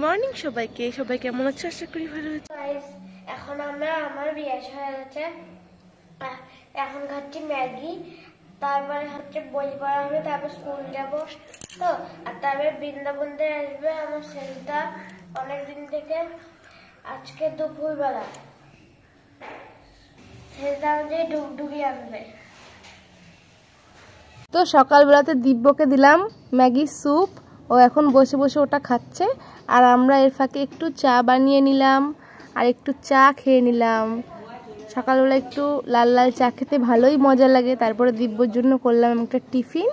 Morning সবাইকে। সবাই কেমন আছো? আশা করি ভালো আছো। এখন আমার বিয়ে হয়ে গেছে, এখন খাচ্ছি ম্যাগি, তারপরে হচ্ছে বই পড়া হবে, তারপর স্কুল যাব তো, আর তারপরে বৃন্দাবনতে আসবে আমার ছেলেটা অনেকদিন থেকে। আজকে দুপুরবেলা ছেলেটা আমাকে ডুগডুগি আনবে। তো সকালবেলাতে দিব্যকে দিলাম ম্যাগি স্যুপ, ও এখন বসে বসে ওটা খাচ্ছে, আর আমরা এর ফাঁকে একটু চা বানিয়ে নিলাম আর একটু চা খেয়ে নিলাম। সকালবেলা একটু লাল লাল চা খেতে ভালোই মজা লাগে। তারপরে দিব্যর জন্য করলাম একটা টিফিন,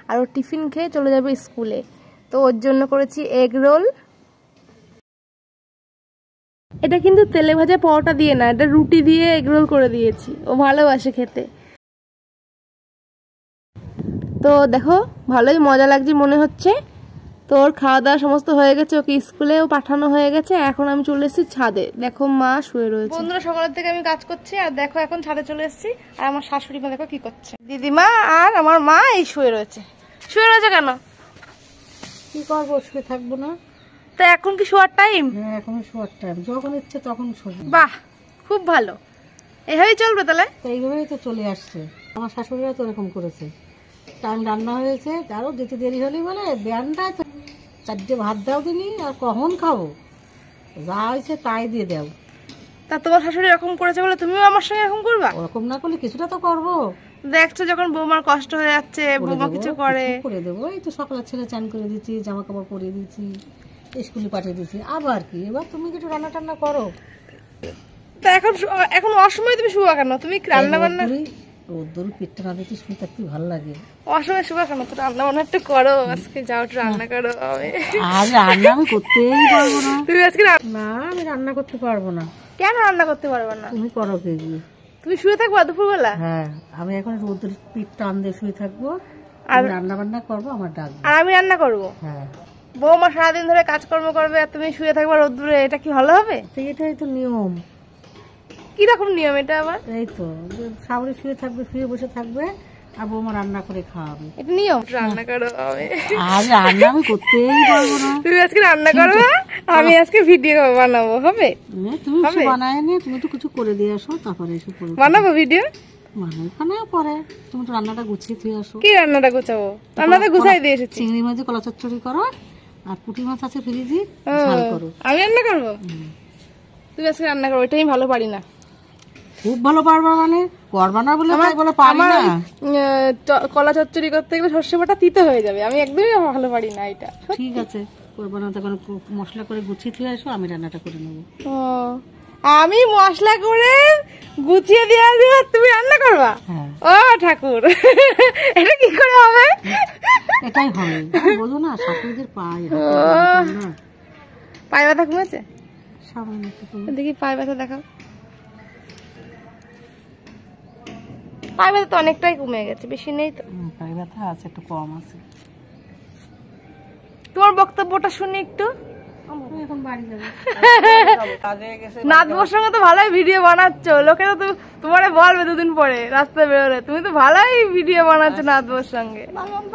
আর ও টিফিন খেয়ে চলে যাবে স্কুলে, তো ওর জন্য করেছি এগ রোল। এটা কিন্তু তেলে ভাজা পরোটা দিয়ে না, এটা রুটি দিয়ে এগ রোল করে দিয়েছি, ও ভালোবাসে খেতে। তো দেখো ভালোই মজা লাগছে মনে হচ্ছে। তো ওর খাওয়া দাওয়া সমস্ত হয়ে গেছে, ওকে স্কুলেও পাঠানো হয়ে গেছে। এখন আমি চলে এসেছি ছাদে, দেখো মা শুয়ে রয়েছে। বন্ধুরা সকালের থেকে আমি কাজ করছি, আর দেখো এখন ছাদে চলে এসেছি, আর আমার শাশুড়ি মা দেখো কি করছে। দিদিমা আর আমার মা এই শুয়ে রয়েছে। শুয়ে রয়েছে কেন? কি করবো, শুয়ে থাকবো না? তো এখন কি শোয়ার টাইম? হ্যাঁ, এখন শোয়ার টাইম, যখন ইচ্ছে তখন শোবো। বাহ, খুব ভালো, এভাবেই চলবে তাহলে। তো এইভাবেই তো চলে আসছে, আমার শাশুড়িরা তো এরকম করেছে। টাইম রান্না হয়েছে, আরও দিতে দেরি হলেই বলে ব্যানটায় তো 4টে ভাত দাও দিনি, আর কখন খাবো, যা হয়েছে তাই দিয়ে দাও। তা তোমার শাশুড়ি এরকম করেছে বলে তুমিও আমার সঙ্গে এরকম করবা? ওরকম না করলে কিছুটা তো করবো। দেখছো যখন বৌমার কষ্ট হয়ে যাচ্ছে, বৌমা কিছু করে দেবো। এই তো সকালে ছেলে চান করে দিচ্ছি, জামা কাপড় পরিয়ে দিচ্ছি, স্কুলে পাঠিয়ে দিচ্ছি, আবার কি এবার তুমি কিছু রান্না টান্না করো। তা এখন অসময় তুমি শুবা কেন? তুমি রান্না বান্না রোদ্দুর পেটটা না দিতে শুয়ে থাকতে ভালো লাগে। অসময় শুবা কেন? তো রান্না বান্না একটু করো, আজকে যাও একটু রান্না করো। আর রান্না আমি করতেই পারবো না। তুমি আজকে না, আমি রান্না করতে পারবো না। কেন রান্না করতে পারবে না? তুমি করো কে গিয়ে, তুমি শুয়ে থাকবা দুপুরবেলা? হ্যাঁ, আমি এখন রোদ্দুর পিঠ টান দিয়ে শুয়ে থাকবো, আর রান্না বান্না করবো, আমার ডাকবো, আর আমি রান্না করবো। হ্যাঁ, বৌমা সারাদিন ধরে কাজকর্ম করবে আর তুমি শুয়ে থাকবা রোদ্দুরে, এটা কি ভালো হবে? তো এটাই তো নিয়ম। কিরকম নিয়ম এটা আবার? এই তো সাবরে শুয়ে থাকবে, শুয়ে বসে থাকবে, আর বৌমা রান্না করে খাওয়াবে, এটা নিয়ম। রান্না করো। আর রান্না আমি করতেই পারবো না। তুমি আজকে রান্না করবে, আমি আজকে ভিডিও বানাবো, হবে? তুমি কিছু বানায় নি, তুমি তো কিছু করে দিয়ে আসো, তারপরে এসে করো। বানাবো ভিডিও, বানাও পরে, তুমি তো রান্নাটা গুছিয়ে দিয়ে আসো। কি রান্নাটা গুছাবো? রান্নাটা গুছাই দিয়ে এসেছি। চিংড়ি মাছ কলা চচ্চড়ি করো, আর পুঁটি মাছ আছে ফ্রিজে, ঝাল করো। আমি রান্না করবো? তুমি আজকে রান্না করো, এটাই ভালো পারি না। খুব ভালো পারবা মানে? করবা না বলে তাই বলে পারি না? কলা চচ্চড়ি করতে গেলে সর্ষে বাটা তিতে হয়ে যাবে, আমি একদমই ভালো পারি না এটা। ঠিক আছে, করবা না তখন মশলা করে গুছিয়ে দিয়ে আসো, আমি রান্নাটা করে নেবো। আমি মশলা করে গুছিয়ে দিয়ে আসবো, তুমি রান্না করবা? ও ঠাকুর, এটা কি করে হবে? এটাই হবে, বোঝো না, শাশুড়িদের পায়ে ব্যথা কমেছে? সামান্য দেখি পায়ে ব্যথা দেখাও। পায়ে ব্যথা তো অনেকটাই কমে গেছে, বেশি নেই তো। পায়ে ব্যথা আছে, একটু কম আছে। তোমার বক্তব্যটা শুনি একটু। এখন বাড়ি যাবে, নাতবর সঙ্গে তো ভালোই ভিডিও বানাচ্ছ, লোকে তো তোমার বলবে দুদিন পরে রাস্তায় বেরোলে, তুমি তো ভালোই ভিডিও বানাচ্ছ নাতবর সঙ্গে।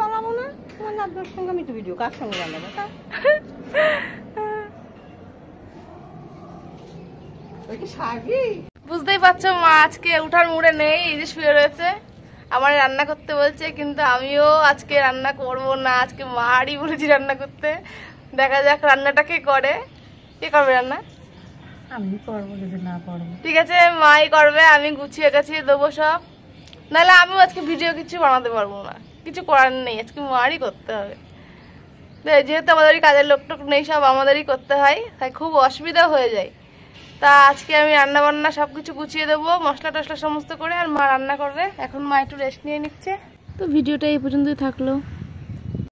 বানাবো না, তোমার নাতবর সঙ্গে আমি তো ভিডিও কার সঙ্গে বানাবো? বুঝতেই পারছো মা আজকে উঠার মুড়ে নেই, এই যে শুয়ে রয়েছে। আমার রান্না করতে বলছে, কিন্তু আমিও আজকে রান্না করব না, আজকে মারই বলেছি রান্না করতে। দেখা যাক রান্নাটা কে করে। কে করবে রান্না? আমি করবো, যদি না করবো ঠিক আছে, মাই করবে, আমি গুছিয়ে গাছিয়ে দেবো সব। নাহলে আমিও আজকে ভিডিও কিছু বানাতে পারবো না, কিছু করার নেই, আজকে মারই করতে হবে। যেহেতু আমাদেরই কাজের লোক টোক নেই, সব আমাদেরই করতে হয়, তাই খুব অসুবিধা হয়ে যায়। তা আজকে আমি রান্না বান্না সবকিছু গুছিয়ে দেবো, মশলা টশলা সমস্ত করে, আর মা রান্না করবে। এখন মা একটু রেস্ট নিয়ে নিচ্ছে। তো ভিডিওটা এই পর্যন্তই থাকলো।